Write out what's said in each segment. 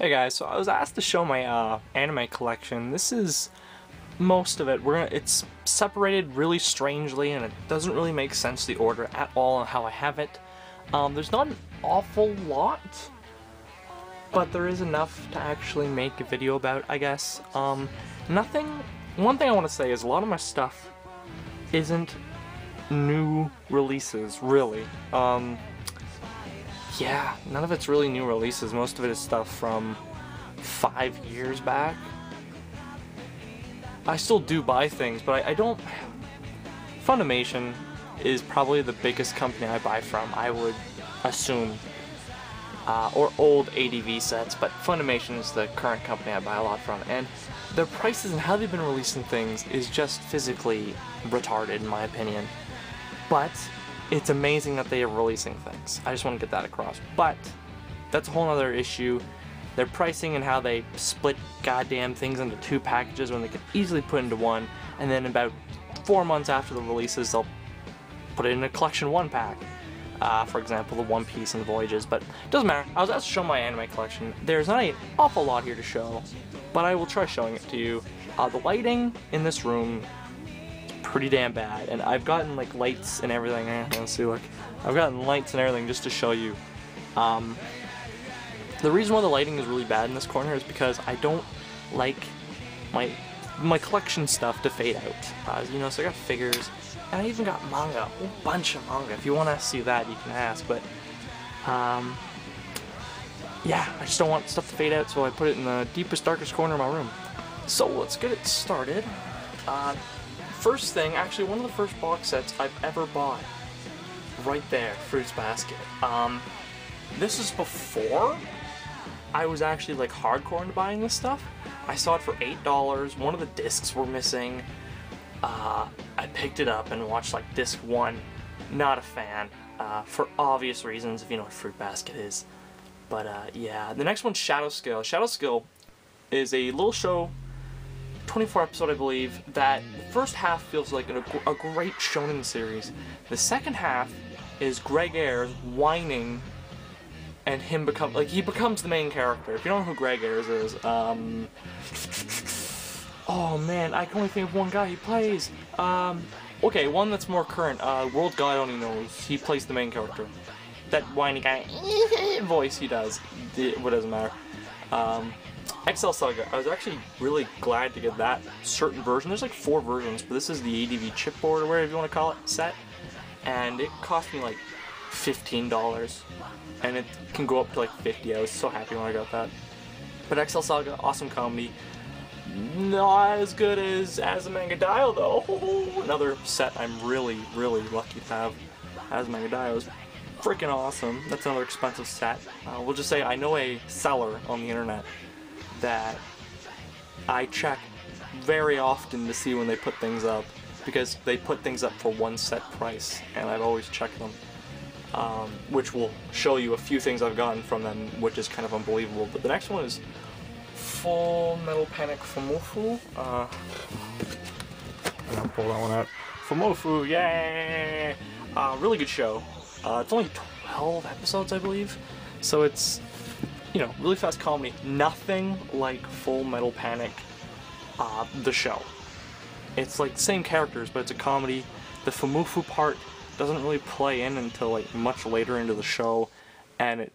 Hey guys, so I was asked to show my anime collection. This is most of it. It's separated really strangely and it doesn't really make sense the order at all on how I have it. There's not an awful lot, but there is enough to actually make a video about, I guess. One thing I want to say is a lot of my stuff isn't new releases, really. Yeah, none of it's really new releases. Most of it is stuff from 5 years back. I still do buy things, but I don't... Funimation is probably the biggest company I buy from, I would assume. Or old ADV sets, but Funimation is the current company I buy a lot from. And their prices and how they've been releasing things is just physically retarded, in my opinion. But it's amazing that they are releasing things. I just want to get that across. But that's a whole other issue. Their pricing and how they split goddamn things into 2 packages when they could easily put into 1, and then about 4 months after the releases they'll put it in a collection 1 pack. For example, the One Piece and the Voyages, but it doesn't matter. I was asked to show my anime collection. There's not an awful lot here to show, but I will try showing it to you. The lighting in this room pretty damn bad, and I've gotten like lights and everything. Let's see, look, I've gotten lights and everything just to show you. The reason why the lighting is really bad in this corner is because I don't like my collection stuff to fade out. You know, so I got figures, and I even got manga, a whole bunch of manga. If you want to see that, you can ask, but yeah, I just don't want stuff to fade out, so I put it in the deepest, darkest corner of my room. So let's get it started. First thing, actually one of the first box sets I've ever bought, right there, Fruits Basket. This is before I was actually like hardcore into buying this stuff. I saw it for $8, one of the discs were missing. I picked it up and watched like disc 1, not a fan, for obvious reasons if you know what Fruit Basket is. But yeah, the next one's Shadow Skill. Shadow Skill is a little show, 24 episode I believe, that the first half feels like a great shonen series. The second half is Greg Ayres whining and him he becomes the main character. If you don't know who Greg Ayres is, oh man, I can only think of one guy he plays. Okay, one that's more current, World God Only Knows. He plays the main character. That whiny guy voice he does, what doesn't matter. XL Saga, I was actually really glad to get that certain version. There's like 4 versions, but this is the ADV chipboard or whatever you want to call it, set. And it cost me like $15. And it can go up to like 50. I was so happy when I got that. But XL Saga, awesome comedy. Not as good as Azumanga Daioh though. Another set I'm really, really lucky to have. Azumanga Daioh is freaking awesome. That's another expensive set. We'll just say I know a seller on the internet that I check very often to see when they put things up, because they put things up for 1 set price, and I've always checked them, which will show you a few things I've gotten from them, which is kind of unbelievable. But the next one is Full Metal Panic Fumofu. I'm gonna pull that one out. Fumofu, yay! Really good show. It's only 12 episodes, I believe, so it's, you know, really fast comedy. Nothing like Full Metal Panic, the show. It's like the same characters, but it's a comedy. The Fumofu part doesn't really play in until like much later into the show, and it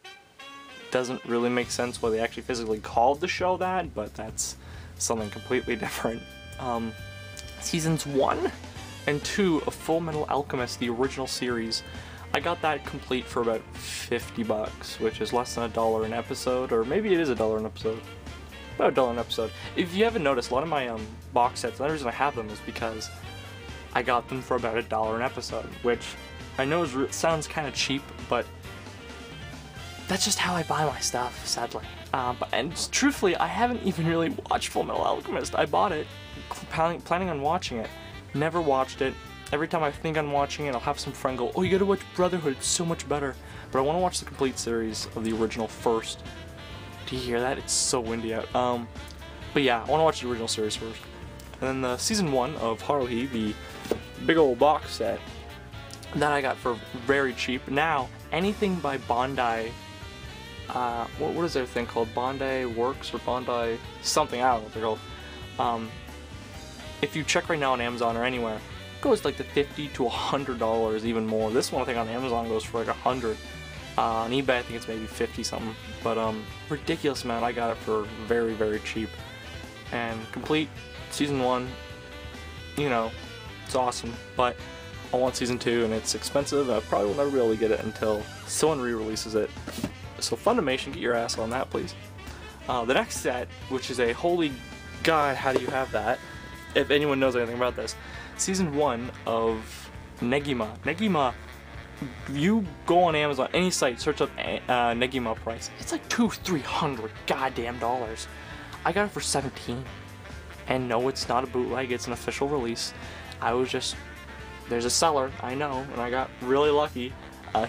doesn't really make sense why they actually physically called the show that, but that's something completely different. Seasons 1 and 2 of Full Metal Alchemist, the original series, I got that complete for about $50, which is less than $1 an episode, or maybe it is $1 an episode. About $1 an episode. If you haven't noticed, a lot of my box sets, the only reason I have them is because I got them for about $1 an episode, which I know sounds kind of cheap, but that's just how I buy my stuff, sadly. And truthfully, I haven't even really watched Full Metal Alchemist. I bought it, planning on watching it. Never watched it. Every time I think I'm watching it, I'll have some friend go, "Oh, you gotta watch Brotherhood, it's so much better." But I want to watch the complete series of the original first. Do you hear that? It's so windy out. But yeah, I want to watch the original series first. And then the season 1 of Haruhi, the big old box set that I got for very cheap. Now, anything by Bandai what is their thing called? Bondi Works or Bondi something, I don't know what they're called. If you check right now on Amazon or anywhere, it goes like to $50 to $100, even more. This one I think on Amazon goes for like $100. On eBay I think it's maybe 50 something, but ridiculous amount. I got it for very, very cheap. And complete season 1, you know, it's awesome, but I want season 2 and it's expensive. I probably will never be able to get it until someone re-releases it. So Funimation, get your ass on that, please. The next set, which is a holy god, how do you have that? If anyone knows anything about this, season 1 of Negima. Negima, you go on Amazon, any site, search up Negima price. It's like $200-300 goddamn dollars. I got it for 17. And no, it's not a bootleg, it's an official release. I was just, there's a seller, I know, and I got really lucky.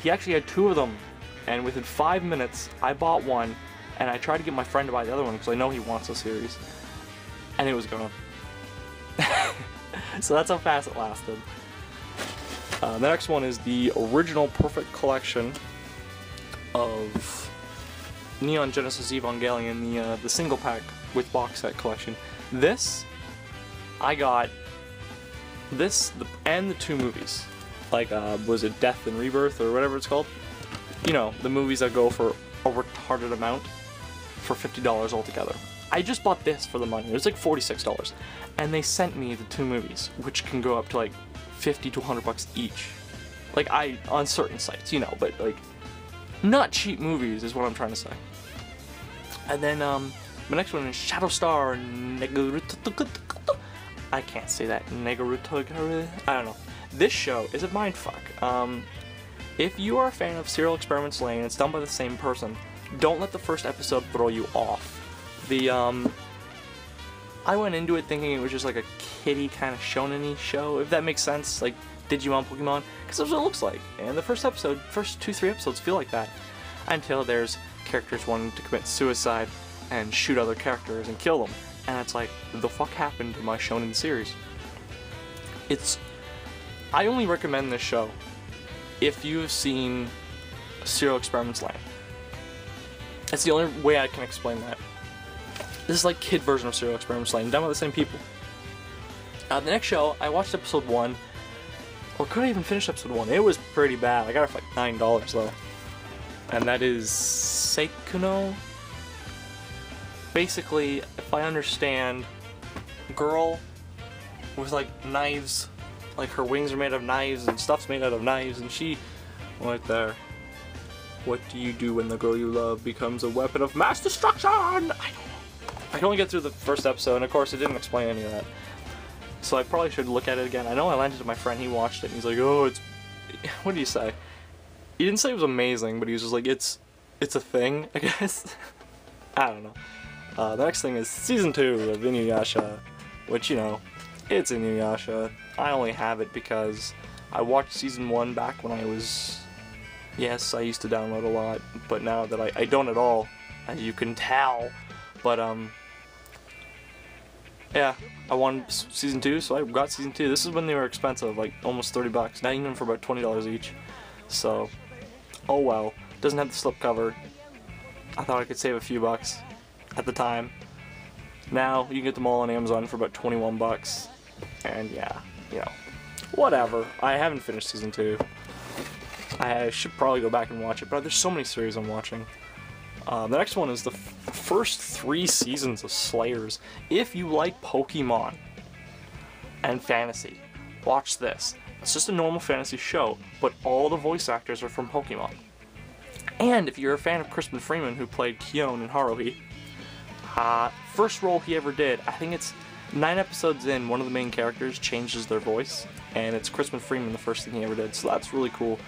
He actually had 2 of them, and within 5 minutes, I bought one, and I tried to get my friend to buy the other one because I know he wants the series. And it was gone. So that's how fast it lasted. The next one is the original Perfect Collection of Neon Genesis Evangelion, the single pack with box set collection. This, I got this and the 2 movies. Like, was it Death and Rebirth or whatever it's called? You know, the movies that go for a retarded amount for $50 altogether. I just bought this for the money. It was like $46. And they sent me the 2 movies, which can go up to like 50 to 100 bucks each. Like, on certain sites, you know, but like, not cheap movies is what I'm trying to say. And then, the next one is Shadow Star Negaruto. I can't say that. Negaruto. I don't know. This show is a mindfuck. If you are a fan of Serial Experiments Lain, it's done by the same person. Don't let the first episode throw you off. I went into it thinking it was just like a kiddie kind of shonen-y show, if that makes sense, like Digimon, Pokemon, because that's what it looks like. And the first 2-3 episodes feel like that, until there's characters wanting to commit suicide and shoot other characters and kill them, and it's like, the fuck happened to my shonen series? I only recommend this show if you've seen Serial Experiments Lain. That's the only way I can explain that. This is like kid version of Serial Experiments Lain, done by the same people. The next show, I watched episode 1, or could I even finish episode 1? It was pretty bad. I got it for like $9 though. And that is Seikuno. Basically, if I understand, girl with like knives, like her wings are made of knives and stuff's made out of knives, and she, right there. What do you do when the girl you love becomes a weapon of mass destruction? I don't know. I can only get through the first episode, and of course it didn't explain any of that. So I probably should look at it again. I know I lent it to my friend, he watched it, and he's like, oh, it's... What did he say? He didn't say it was amazing, but he was just like, it's a thing, I guess. I don't know. The next thing is Season 2 of Inuyasha, which, you know, it's Inuyasha. I only have it because I watched Season 1 back when I was... Yes, I used to download a lot, but now that I don't at all, as you can tell. But, yeah, I wanted Season 2, so I got Season 2. This is when they were expensive, like almost 30 bucks. Now you can get them for about $20 each. So, oh well. Doesn't have the slipcover. I thought I could save a few bucks at the time. Now, you can get them all on Amazon for about 21 bucks. And yeah, you know, whatever. I haven't finished Season 2. I should probably go back and watch it, but there's so many series I'm watching. The next one is the first 3 seasons of Slayers. If you like Pokemon and fantasy, watch this. It's just a normal fantasy show, but all the voice actors are from Pokemon. And if you're a fan of Crispin Freeman, who played Kion in Haruhi, first role he ever did, I think it's 9 episodes in, one of the main characters changes their voice, and it's Crispin Freeman, the first thing he ever did, so that's really cool.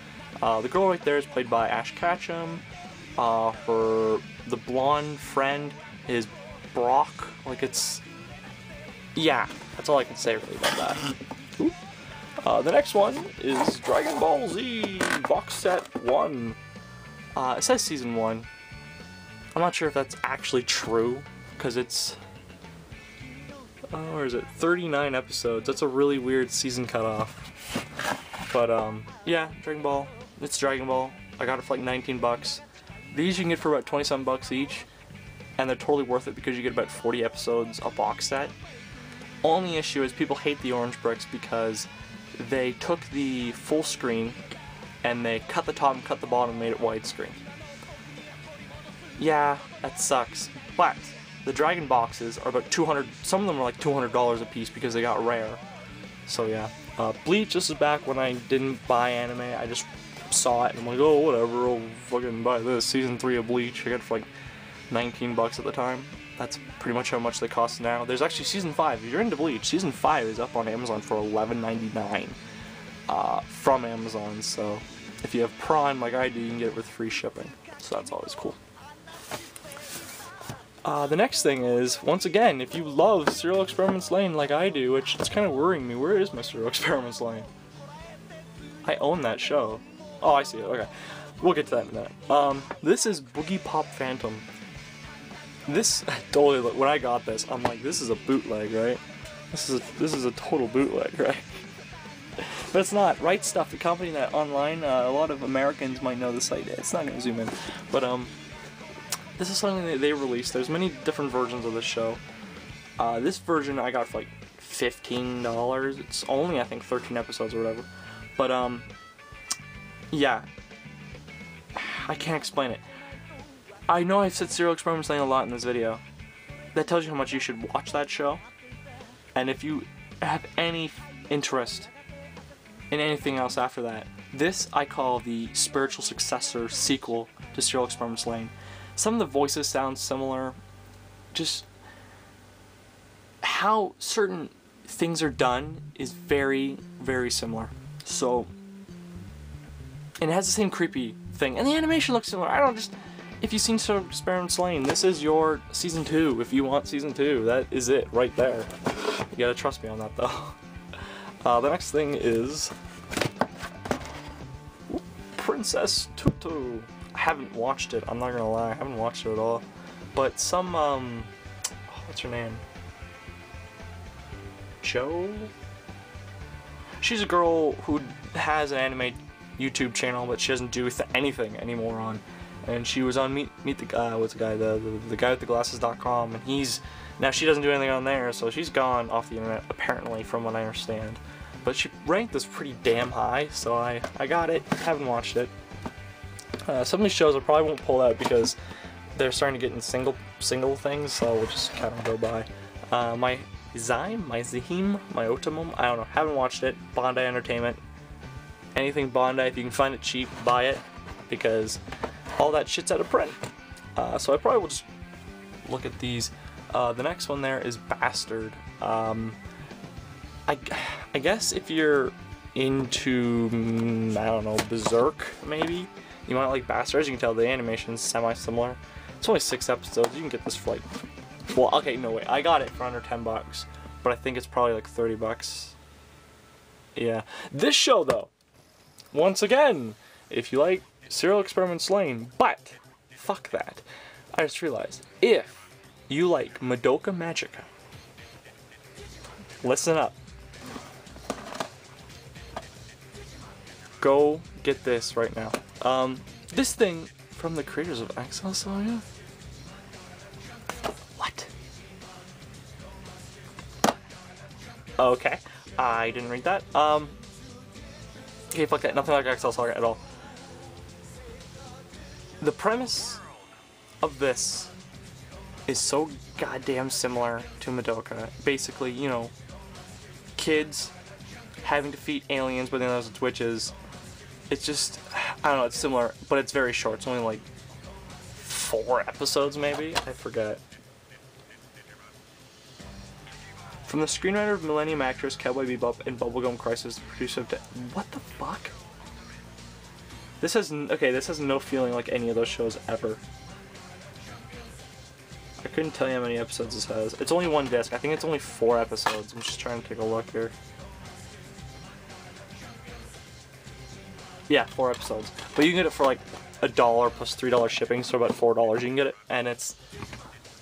The girl right there is played by Ash Ketchum. Her the blonde friend is Brock. Like, it's... Yeah, that's all I can say really about that. Ooh. The next one is Dragon Ball Z Box Set 1. It says Season 1. I'm not sure if that's actually true, because it's... Or is it 39 episodes? That's a really weird season cutoff. But, yeah, Dragon Ball. It's Dragon Ball. I got it for like 19 bucks. These you can get for about 27 bucks each, and they're totally worth it because you get about 40 episodes a box set. Only issue is people hate the orange bricks because they took the full screen and they cut the top and cut the bottom and made it widescreen. Yeah, that sucks, but the Dragon boxes are about 200, some of them are like $200 a piece because they got rare. So yeah, Bleach, this is back when I didn't buy anime, I just saw it and I'm like, oh whatever, I'll fucking buy this. Season 3 of Bleach, I got it for like 19 bucks at the time. That's pretty much how much they cost now. There's actually Season 5, if you're into Bleach, Season 5 is up on Amazon for $11.99 from Amazon, so if you have Prime like I do, you can get it with free shipping, so that's always cool. The next thing is, once again, if you love Serial Experiments Lane like I do, which it's kind of worrying me, where is my Serial Experiments Lane? I own that show. Oh, I see it, okay. We'll get to that in a minute. This is Boogie Pop Phantom. This, totally, when I got this, I'm like, this is a bootleg, right? This is a total bootleg, right? But it's not. Right Stuff, the company that online, a lot of Americans might know the site. It's not going to zoom in. But, this is something that they released. There's many different versions of this show. This version I got for like $15. It's only, I think, 13 episodes or whatever. But, yeah. I can't explain it. I know I've said Serial Experiments Lane a lot in this video. That tells you how much you should watch that show. And if you have any interest in anything else after that, this I call the spiritual successor sequel to Serial Experiments Lane. Some of the voices sound similar. Just how certain things are done is very, very similar. So, and it has the same creepy thing. And the animation looks similar. I don't just... If you've seen Serial Experiments Lane, this is your Season 2, if you want Season 2. That is it, right there. You gotta trust me on that, though. The next thing is... Princess Tutu. I haven't watched it, I'm not gonna lie, I haven't watched it at all. But some, what's her name? Jo? She's a girl who has an anime YouTube channel, but she doesn't do anything anymore on. And she was on Meet the Guy, what's the guy, the guy with the glasses.com, and he's, now she doesn't do anything on there, so she's gone off the internet, apparently, from what I understand. But she ranked this pretty damn high, so I got it, haven't watched it. Some of these shows I probably won't pull out because they're starting to get in single things, so we'll just kind of go by. My Zime, my Zahim, my Otomum, I don't know, haven't watched it. Bondi Entertainment. Anything Bondi, if you can find it cheap, buy it, because all that shit's out of print. So I probably will just look at these. The next one there is Bastard. I guess if you're into, I don't know, Berserk, maybe? You might like Bastard. As you can tell, the animation's semi-similar. It's only 6 episodes. You can get this for like... Well, okay, no, wait. I got it for under 10 bucks. But I think it's probably like 30 bucks. Yeah. This show, though, once again, if you like Serial Experiments Lane, but, fuck that. I just realized, if you like Madoka Magica, listen up. Go get this right now. This thing from the creators of Excel Saga? What? Okay, I didn't read that. Okay, fuck that, nothing like Excel Saga at all. The premise of this is so goddamn similar to Madoka. Basically, you know, kids having to defeat aliens, but then there's witches. It's just, I don't know, it's similar, but it's very short. It's only like 4 episodes, maybe? I forget. From the screenwriter of Millennium Actress, Cowboy Bebop, and Bubblegum Crisis, the producer of what the fuck? This has, okay, this has no feeling like any of those shows ever. I couldn't tell you how many episodes this has. It's only 1 disc. I think it's only 4 episodes. I'm just trying to take a look here. Yeah, 4 episodes. But you can get it for like $1 plus $3 shipping, so about $4 you can get it. And it's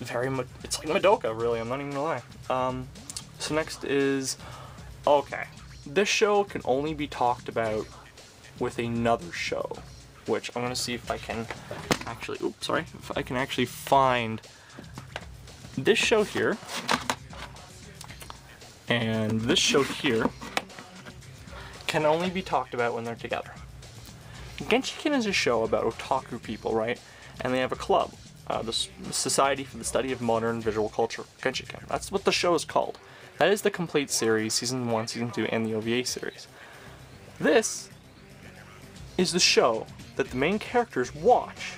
very much, it's like Madoka, really, I'm not even gonna lie. So next is, okay. This show can only be talked about with another show. which I'm gonna see if I can actually, if I can actually find this show here and this show here can only be talked about when they're together. Genshiken is a show about otaku people, right? And they have a club, the Society for the Study of Modern Visual Culture, Genshiken. That's what the show is called. That is the complete series, Season 1, Season 2, and the OVA series. This is the show that the main characters watch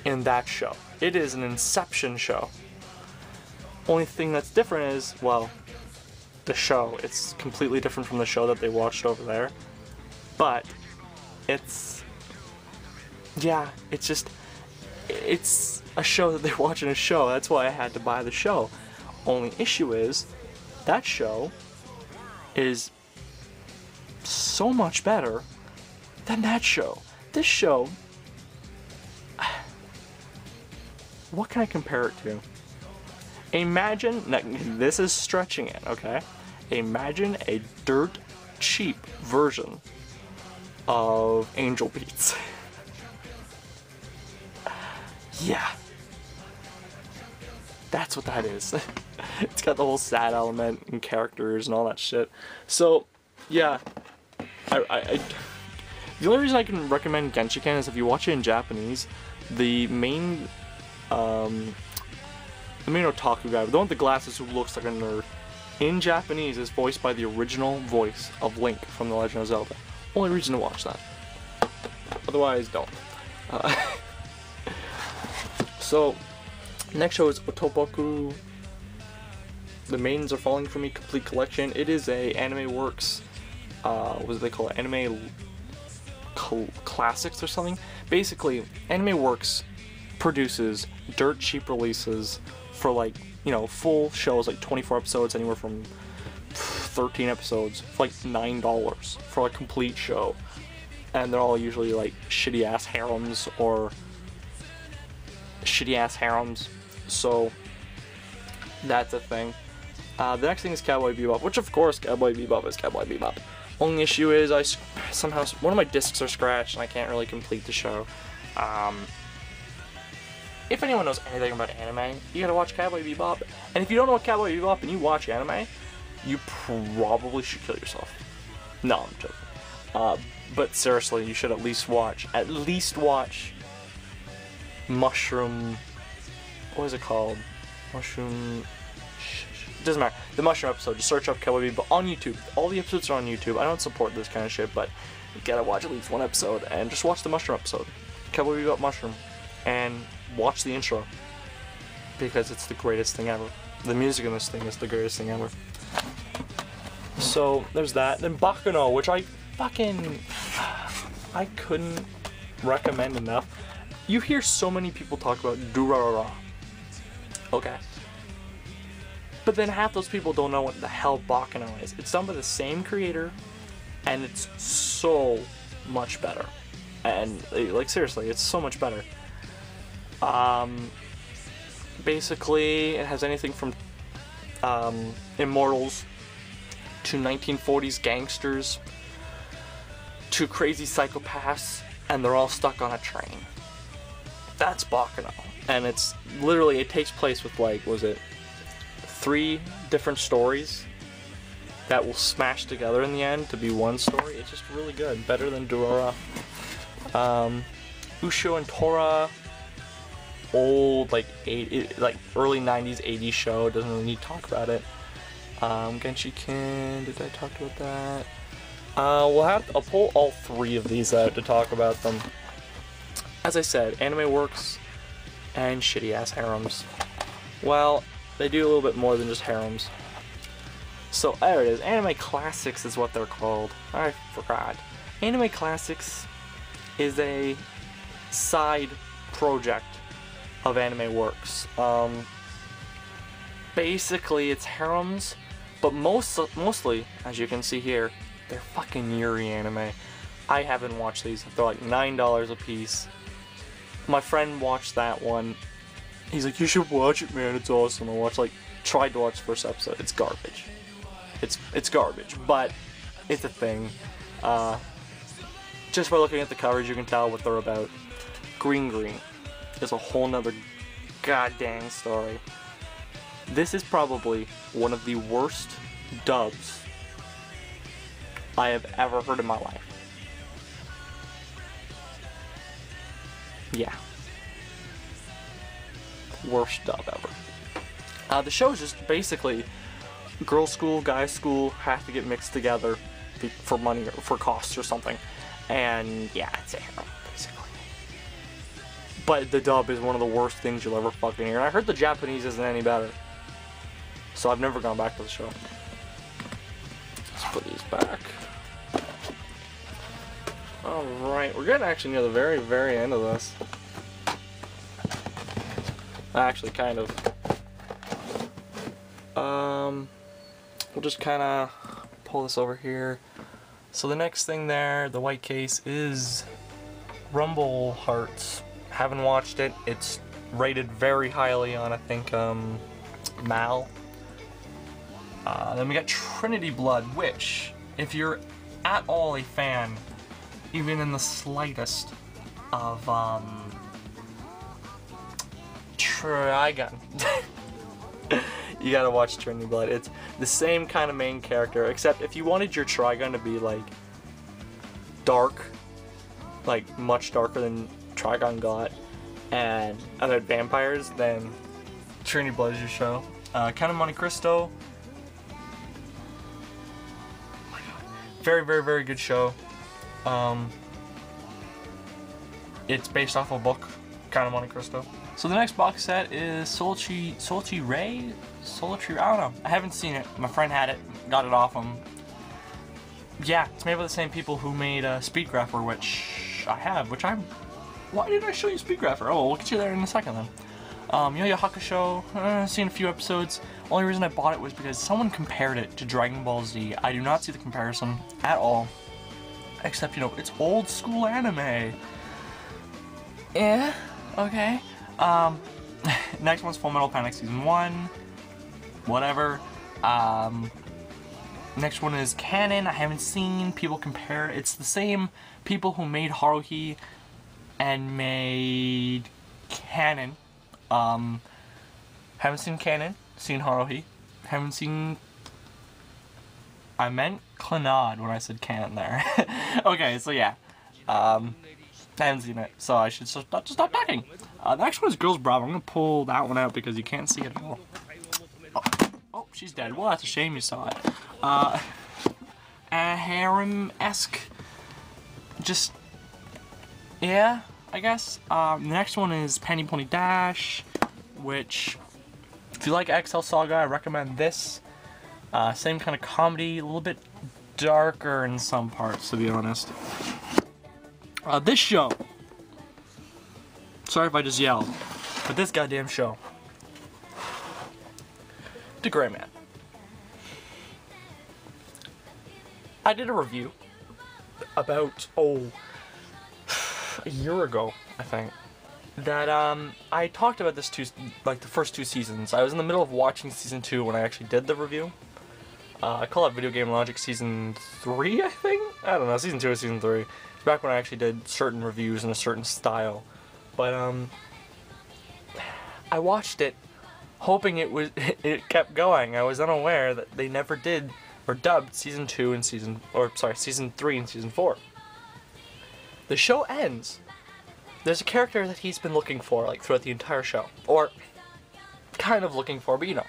in that show. It is an Inception show. Only thing that's different is, well, the show. It's completely different from the show that they watched over there. But it's, yeah, it's a show that they watch in a show. That's why I had to buy the show. Only issue is, that show is so much better than that show. This show, what can I compare it to? Imagine, this is stretching it, okay? Imagine a dirt cheap version of Angel Beats. Yeah. That's what that is. It's got the whole sad element and characters and all that shit. So, yeah. The only reason I can recommend Genshiken is if you watch it in Japanese, the main otaku guy, the one with the glasses who looks like a nerd, in Japanese is voiced by the original voice of Link from The Legend of Zelda. Only reason to watch that. Otherwise, don't. So, next show is Otoboku. The Maidens Are Falling For Me Complete Collection. It is a Anime Works, what do they call it? Anime Classics or something? Basically, Anime Works produces dirt cheap releases for, like, you know, full shows, like 24 episodes, anywhere from 13 episodes, for like $9 for a complete show. And they're all usually like shitty ass harems or shitty ass harems. So that's a thing. The next thing is Cowboy Bebop, which of course Cowboy Bebop is Cowboy Bebop. Only issue is somehow one of my discs are scratched and I can't really complete the show. If anyone knows anything about anime, you gotta watch Cowboy Bebop. And if you don't know Cowboy Bebop and you watch anime, you probably should kill yourself. No, I'm joking. But seriously, you should at least watch Mushroom, what is it called? Mushroom, doesn't matter. The Mushroom episode, just search up Cowboy Bebop on YouTube. All the episodes are on YouTube. I don't support this kind of shit, but you gotta watch at least one episode, and just watch the Mushroom episode. Cowboy Bebop Mushroom. And watch the intro, because it's the greatest thing ever. The music in this thing is the greatest thing ever. So, there's that. Then Baccano, which I couldn't recommend enough. You hear so many people talk about Durarara. Okay. But then half those people don't know what the hell Baccano is. It's done by the same creator, and it's so much better. And, like, seriously, it's so much better. Basically, it has anything from immortals to 1940s gangsters to crazy psychopaths, and they're all stuck on a train. That's Baccano. And it's literally, it takes place with, like, was it 3 different stories that will smash together in the end to be one story. It's just really good. Better than Durara. Usho and Tora, old, like, early 90s, 80s show. Doesn't really need to talk about it. Genshiken, did I talk about that? I'll pull all 3 of these out to talk about them. As I said, Anime Works and shitty ass harems. Well, they do a little bit more than just harems. So there it is. Anime Classics is what they're called. I forgot. Anime Classics is a side project of Anime Works. Basically, it's harems, but mostly, as you can see here, they're fucking Yuri anime. I haven't watched these. They're like $9 a piece. My friend watched that one. He's like, you should watch it, man. It's awesome. I tried to watch the first episode. It's garbage. It's garbage, but it's a thing. just by looking at the covers, you can tell what they're about. Green Green is a whole nother goddamn story. This is probably one of the worst dubs I have ever heard in my life. Yeah. Worst dub ever. The show is just basically girls' school, guys' school have to get mixed together for money or for costs or something. And yeah, it's a hero, basically. But the dub is one of the worst things you'll ever fucking hear. And I heard the Japanese isn't any better. So I've never gone back to the show. Let's put these back. Alright, we're getting actually near the very, very end of this. Actually, kind of. We'll just kind of pull this over here. So the next thing there, the white case, is Rumble Hearts. Haven't watched it. It's rated very highly on, I think, Mal. Then we got Trinity Blood, which, if you're at all a fan, even in the slightest, of Trigun, you gotta watch Trinity Blood. It's the same kind of main character, except if you wanted your Trigun to be like dark, like much darker than Trigun got, and other vampires, then Trinity Blood is your show. Count of Monte Cristo. Oh my god. Very, very, very good show. It's based off a book, Count of Monte Cristo. So the next box set is Solitary Ray? Solitary, I don't know. I haven't seen it. My friend had it, got it off him. Yeah, it's made by the same people who made Speedgrapher, which I have, why did I show you Speedgrapher? Oh, we'll get you there in a second then. Yu Yu Hakusho, seen a few episodes. Only reason I bought it was because someone compared it to Dragon Ball Z. I do not see the comparison at all. Except, you know, it's old school anime. Yeah, okay. Next one's Fullmetal Panic Season 1. Whatever. Next one is Canon. I haven't seen. People compare. It's the same people who made Haruhi and made Canon. Haven't seen Canon. Seen Haruhi. Haven't seen... I meant Clannad when I said Canon there. Okay, so yeah. I haven't seen it, so I should just stop talking. The next one is Girls Bravo. I'm gonna pull that one out because you can't see it at all. Oh, she's dead. Well, that's a shame you saw it. A harem-esque. Just, yeah, I guess. The next one is Panty Pony Dash, which, if you like XL Saga, I recommend this. Same kind of comedy, a little bit darker in some parts, to be honest. This show, sorry if I just yelled, but this goddamn show, The Gray Man. I did a review about, a year ago, I think, that, I talked about this the first 2 seasons. I was in the middle of watching season 2 when I actually did the review. I call it VideoGameLogic season 3, I think? I don't know, season 2 or season 3. It's back when I actually did certain reviews in a certain style. But, I watched it hoping it kept going. I was unaware that they never did, or dubbed season 2 and season 3 and season 4. The show ends. There's a character that he's been looking for, like, throughout the entire show. Or, kind of looking for, but you know.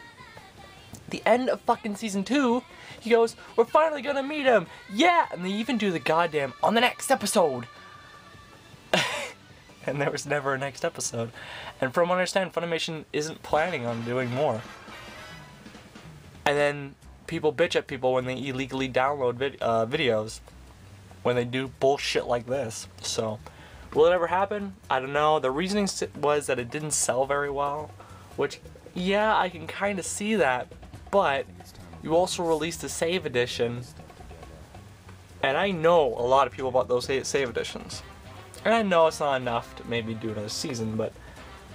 The end of fucking season 2, he goes, "We're finally gonna meet him! Yeah!" And they even do the goddamn, "on the next episode!" And there was never a next episode. And from what I understand, Funimation isn't planning on doing more. And then people bitch at people when they illegally download videos. When they do bullshit like this. So, will it ever happen? I don't know. The reasoning was that it didn't sell very well. Which, yeah, I can kind of see that. But you also released a save edition, and I know a lot of people bought those save editions. And I know it's not enough to maybe do another season, but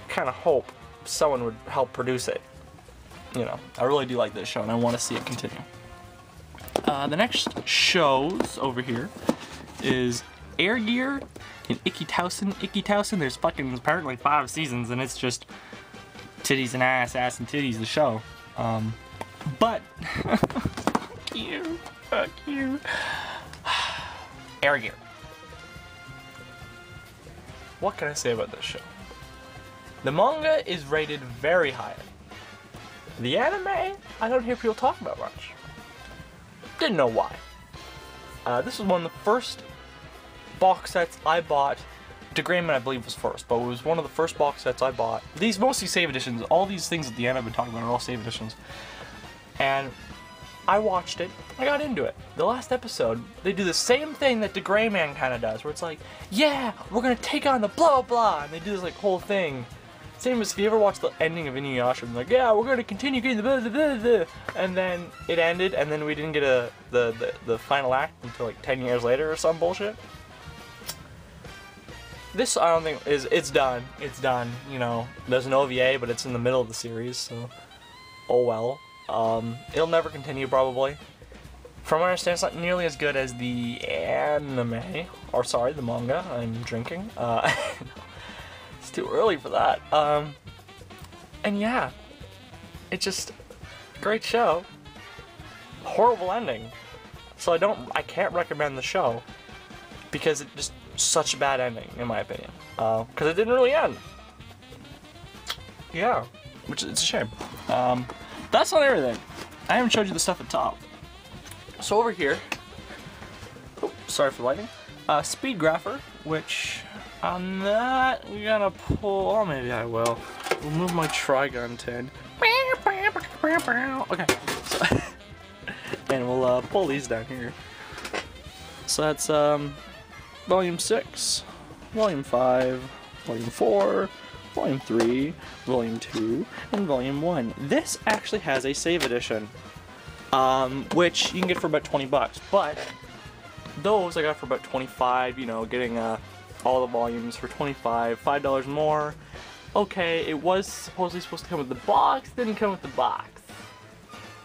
I kind of hope someone would help produce it. You know, I really do like this show, and I want to see it continue. The next shows over here is Air Gear and Icky Towson. There's fucking apparently 5 seasons, and it's just titties and ass and titties, the show. But fuck you. Air Gear. What can I say about this show? The manga is rated very high. The anime, I don't hear people talk about much. Didn't know why. This was one of the first box sets I bought. DeGrayman, I believe, was first, but it was one of the first box sets I bought. These mostly save editions. All these things at the end I've been talking about are all save editions. And I watched it. I got into it. The last episode, they do the same thing that DeGrayman kind of does, where it's like, yeah, we're gonna take on the blah blah blah, and they do this like whole thing. Same as if you ever watched the ending of Inuyasha, and like, yeah, we're gonna continue getting the blah blah blah blah, and then it ended, and then we didn't get the final act until like 10 years later or some bullshit. This, I don't think, it's done. It's done, you know. There's an OVA, but it's in the middle of the series, so oh well. It'll never continue, probably. From what I understand, it's not nearly as good as the anime, or sorry, the manga I'm drinking. It's too early for that. And yeah, it's just great show. Horrible ending. So I can't recommend the show because it just such a bad ending, in my opinion. Because it didn't really end. Yeah, which it's a shame. That's not everything. I haven't showed you the stuff at the top. So over here, oh, sorry for lighting. Speed Grapher, which I'm not gonna pull. Oh, maybe I will. We'll move my Trigun 10. Okay. So, and we'll pull these down here. So that's Volume 6, Volume 5, Volume 4, Volume 3, Volume 2, and Volume 1. This actually has a save edition, which you can get for about 20 bucks, but those I got for about 25, you know, getting all the volumes for 25, $5 more. Okay, it was supposedly supposed to come with the box, didn't come with the box.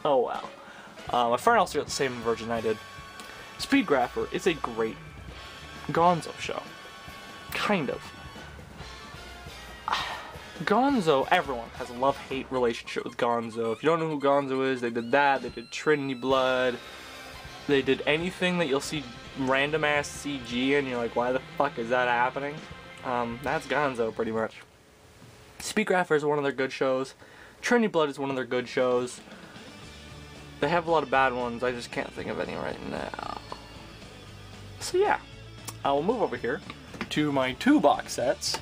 Oh well. My friend also got the same version I did. Speed Grapher is a great Gonzo show. Kind of. Gonzo, everyone has a love-hate relationship with Gonzo. If you don't know who Gonzo is, they did that, they did Trinity Blood, they did anything that you'll see random-ass CG and you're like, why the fuck is that happening? That's Gonzo, pretty much. Speed Grapher is one of their good shows. Trinity Blood is one of their good shows. They have a lot of bad ones, I just can't think of any right now. So yeah, I will move over here to my 2 box sets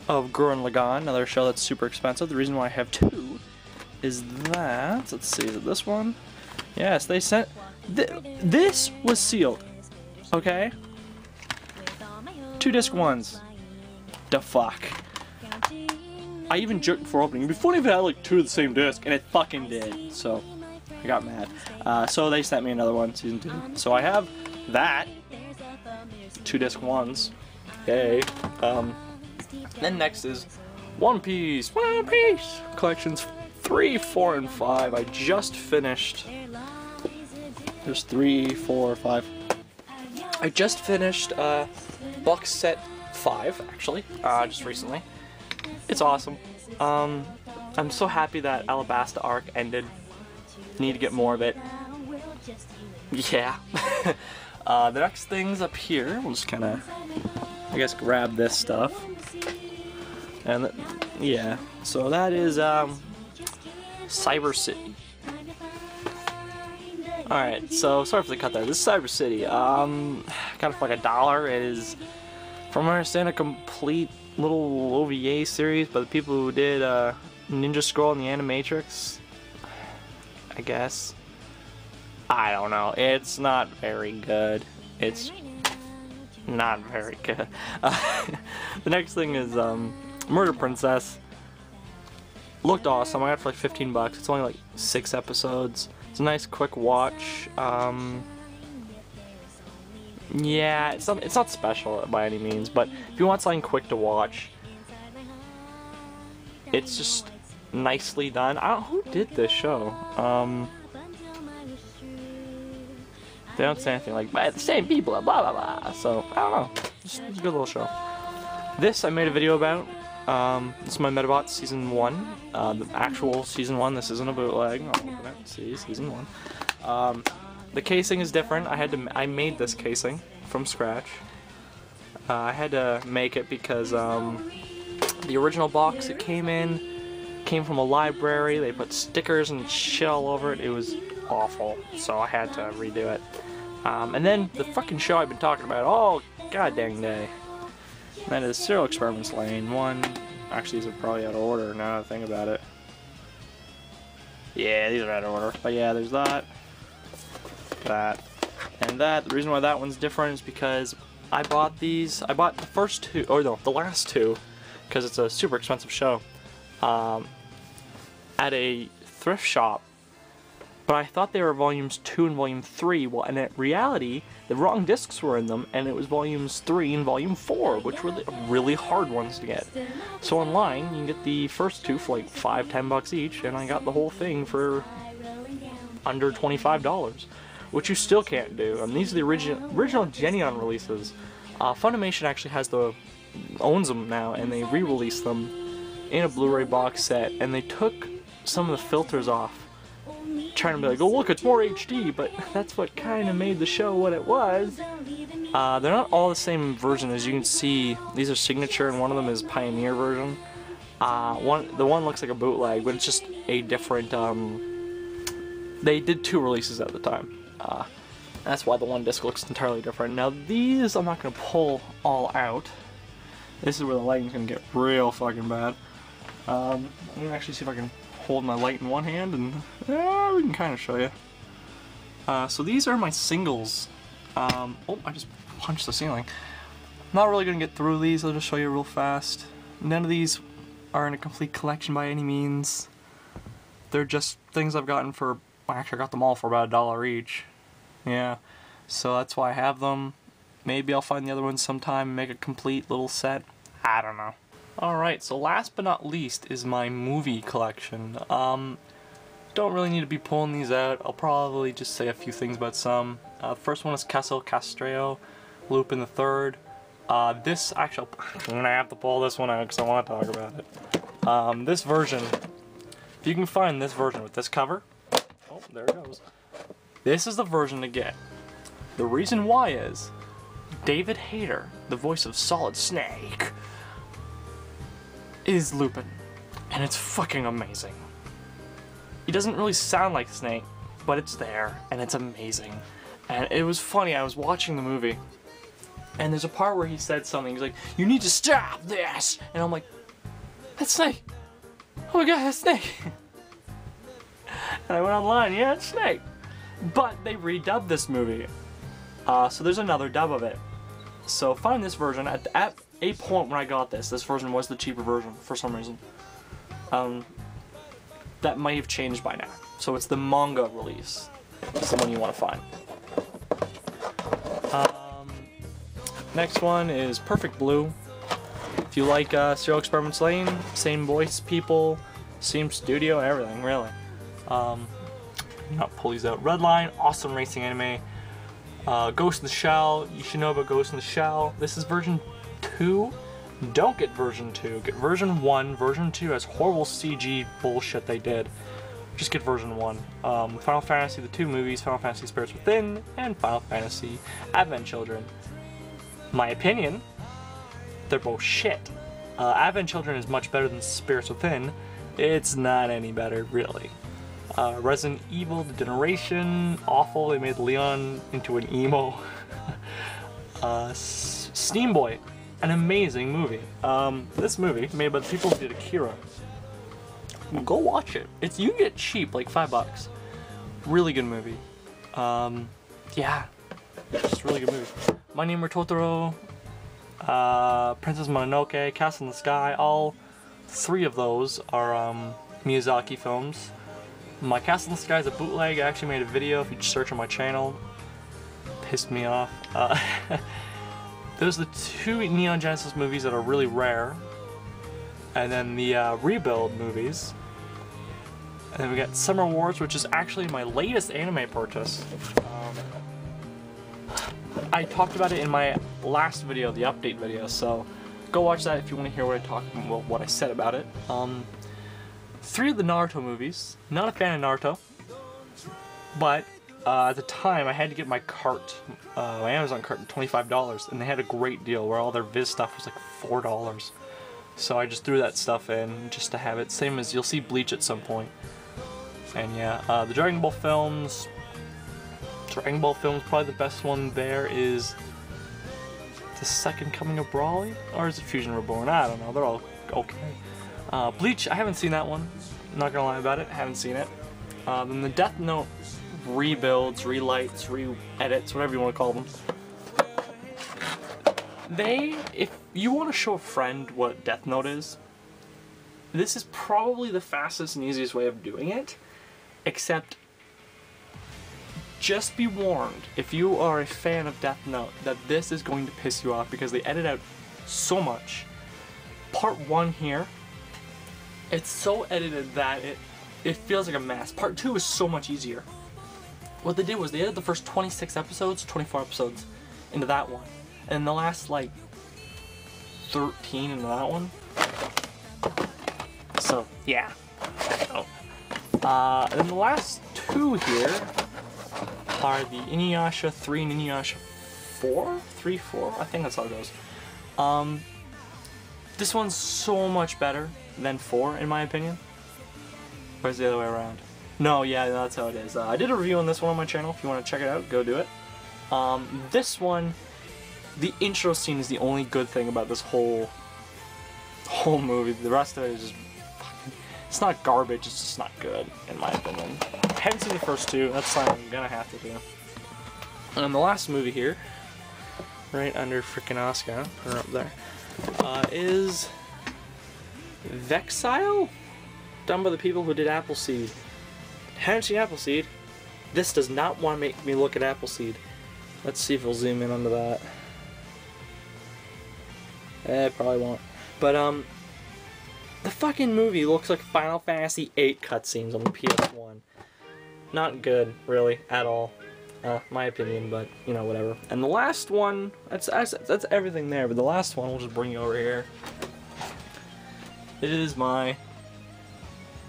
of Gurren Lagann, another show that's super expensive. The reason why I have 2 is that, let's see, is it this one? Yes, they sent, this was sealed, okay? 2 disc ones. The fuck. I even joked before opening, it'd be funny if it had like 2 of the same disc, and it fucking did, so I got mad. So they sent me another one, season 2. So I have that, 2 disc ones, yay. Then next is One Piece collections 3, 4, and 5. I just finished. There's 3, 4, 5. I just finished box set 5 actually, just recently. It's awesome. I'm so happy that Alabasta arc ended. Need to get more of it. Yeah. The next thing's up here. We'll just kind of, I guess, grab this stuff. And yeah, so that is Cyber City. Alright, so sorry for the cut there. This is Cyber City. Kind of for like $1. It is, from what I understand, a complete little OVA series by the people who did Ninja Scroll and the Animatrix. I guess. I don't know. It's not very good. It's not very good. The next thing is Murder Princess. Looked awesome. I got it for like 15 bucks. It's only like 6 episodes. It's a nice quick watch. Yeah, it's not special by any means, but if you want something quick to watch, it's just nicely done. I don't, who did this show? They don't say anything like, by the same people, blah blah blah. So, I don't know. It's a good little show. This I made a video about. This is my Metabot Season 1. The actual Season 1. This isn't a bootleg. I'll open it. See, Season 1. The casing is different. I made this casing from scratch. I had to make it because the original box it came from a library. They put stickers and shit all over it. It was awful, so I had to redo it. And then the fucking show I've been talking about all god dang day. That is Serial Experiments Lane 1. Actually, these are probably out of order now that I think about it. Yeah, these are out of order. But yeah, there's that, and that. The reason why that one's different is because I bought these. I bought the first two, or no, the last two, because it's a super expensive show, at a thrift shop. But I thought they were volumes 2 and volume 3, well, and in reality, the wrong discs were in them, and it was volumes 3 and volume 4, which were the really hard ones to get. So online, you can get the first two for like $5–10 bucks each, and I got the whole thing for under $25, which you still can't do. And these are the original Geneon releases. Funimation actually owns them now, and they re-released them in a Blu-ray box set, and they took some of the filters off, trying to be like, oh look, it's more HD, but that's what kind of made the show what it was. They're not all the same version. As you can see, these are Signature and one of them is Pioneer version. The one looks like a bootleg, but it's just a different, they did 2 releases at the time. That's why the one disc looks entirely different. Now these I'm not going to pull all out. This is where the lighting's going to get real fucking bad. I'm going to actually see if I can hold my light in one hand, and we can kind of show you. So these are my singles. Oh, I just punched the ceiling. Not really going to get through these, I'll just show you real fast. None of these are in a complete collection by any means. They're just things I've gotten for, actually I got them all for about $1 each. Yeah, so that's why I have them. Maybe I'll find the other ones sometime and make a complete little set. I don't know. Alright, so last but not least is my movie collection. Don't really need to be pulling these out. I'll probably just say a few things about some. First one is Castle Castreo, Lupin the Third. This, actually, I'm gonna have to pull this one out because I want to talk about it. This version, if you can find this version with this cover, oh, there it goes. This is the version to get. The reason why is, David Hayter, the voice of Solid Snake, is Lupin, and it's fucking amazing. He doesn't really sound like Snake, but it's there, and it's amazing. And it was funny, I was watching the movie, and there's a part where he said something, he's like, you need to stop this! And I'm like, that's Snake! Oh my god, that's Snake! And I went online, yeah, it's Snake! But they redubbed this movie, so there's another dub of it. So find this version, at a point when I got this version was the cheaper version for some reason. That might have changed by now. So it's the manga release. It's the one you want to find. Next one is Perfect Blue. If you like Serial Experiments Lane, same voice people, same studio, everything really. Not pull these out. Redline, awesome racing anime. Ghost in the Shell, you should know about Ghost in the Shell. This is version 2. Don't get version 2. Get version 1. Version 2 has horrible CG bullshit they did. Just get version 1. Final Fantasy, the 2 movies, Final Fantasy Spirits Within, and Final Fantasy Advent Children. My opinion, they're both shit. Advent Children is much better than Spirits Within. It's not any better, really. Resident Evil, The Generation, awful. They made Leon into an emo. Steam Boy, an amazing movie. This movie, made by the people who did Akira. Go watch it. You can get cheap, like $5. Really good movie. Yeah, just really good movie. My Name is Totoro, Princess Mononoke, Castle in the Sky. All 3 of those are Miyazaki films. My Castle in the Sky is a bootleg. I actually made a video if you search on my channel. Pissed me off. Those are the 2 Neon Genesis movies that are really rare. And then the Rebuild movies. And then we got Summer Wars, which is actually my latest anime purchase. I talked about it in my last video, the update video, so go watch that if you want to hear what I said about it. 3 of the Naruto movies. Not a fan of Naruto, but at the time I had to get my cart, my Amazon cart, $25, and they had a great deal where all their Viz stuff was like $4. So I just threw that stuff in just to have it. Same as you'll see Bleach at some point. And yeah, the Dragon Ball films. Probably the best one there is the Second Coming of Broly, or is it Fusion Reborn? I don't know. They're all okay. Bleach, I haven't seen that one. Not gonna lie about it. Haven't seen it. Then the Death Note rebuilds, relights, re-edits, whatever you want to call them. If you want to show a friend what Death Note is, this is probably the fastest and easiest way of doing it, except just be warned, if you are a fan of Death Note, that this is going to piss you off because they edit out so much. Part 1 here, it's so edited that it feels like a mess. Part 2 is so much easier. What they did was they added the first 26 episodes, 24 episodes into that one. And the last, like, 13 into that one. So, yeah. And then the last 2 here are the Inuyasha 3 and Inuyasha 4? 3, 4? I think that's how it goes. This one's so much better than 4, in my opinion. Or is it the other way around? No, yeah, that's how it is. I did a review on this one on my channel. If you want to check it out, go do it. This one, the intro scene is the only good thing about this whole movie. The rest of it is just fucking, it's not garbage, it's just not good, in my opinion. I haven't seen the first 2, that's something I'm gonna have to do. And the last movie here, right under frickin' Asuka, put her up there, is Vexile? Done by the people who did Appleseed. Haven't seen Appleseed. This does not want to make me look at Appleseed. Let's see if we'll zoom in onto that. It probably won't. But, the fucking movie looks like Final Fantasy VIII cutscenes on the PS1. Not good, really, at all. My opinion, but, you know, whatever. And the last one, that's everything there, but the last one, we'll just bring you over here. It is my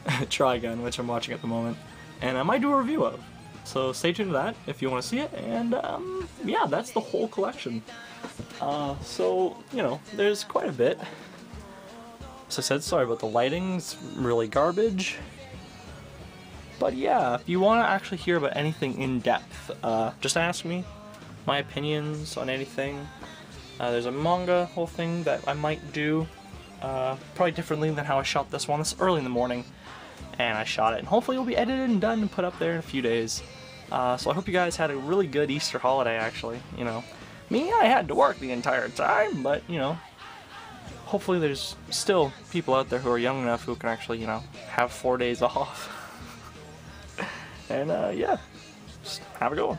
Trigun, which I'm watching at the moment, and I might do a review of. So stay tuned to that if you want to see it, and yeah, that's the whole collection. So, you know, there's quite a bit. As I said, sorry about the lighting's really garbage. But yeah, if you want to actually hear about anything in depth, just ask me my opinions on anything. There's a manga whole thing that I might do, probably differently than how I shot this one. It's early in the morning, and I shot it, and hopefully it'll be edited and done and put up there in a few days. So I hope you guys had a really good Easter holiday, actually, you know. Me, I had to work the entire time, but, you know, hopefully there's still people out there who are young enough who can actually, you know, have 4 days off. And, yeah, just have a good one.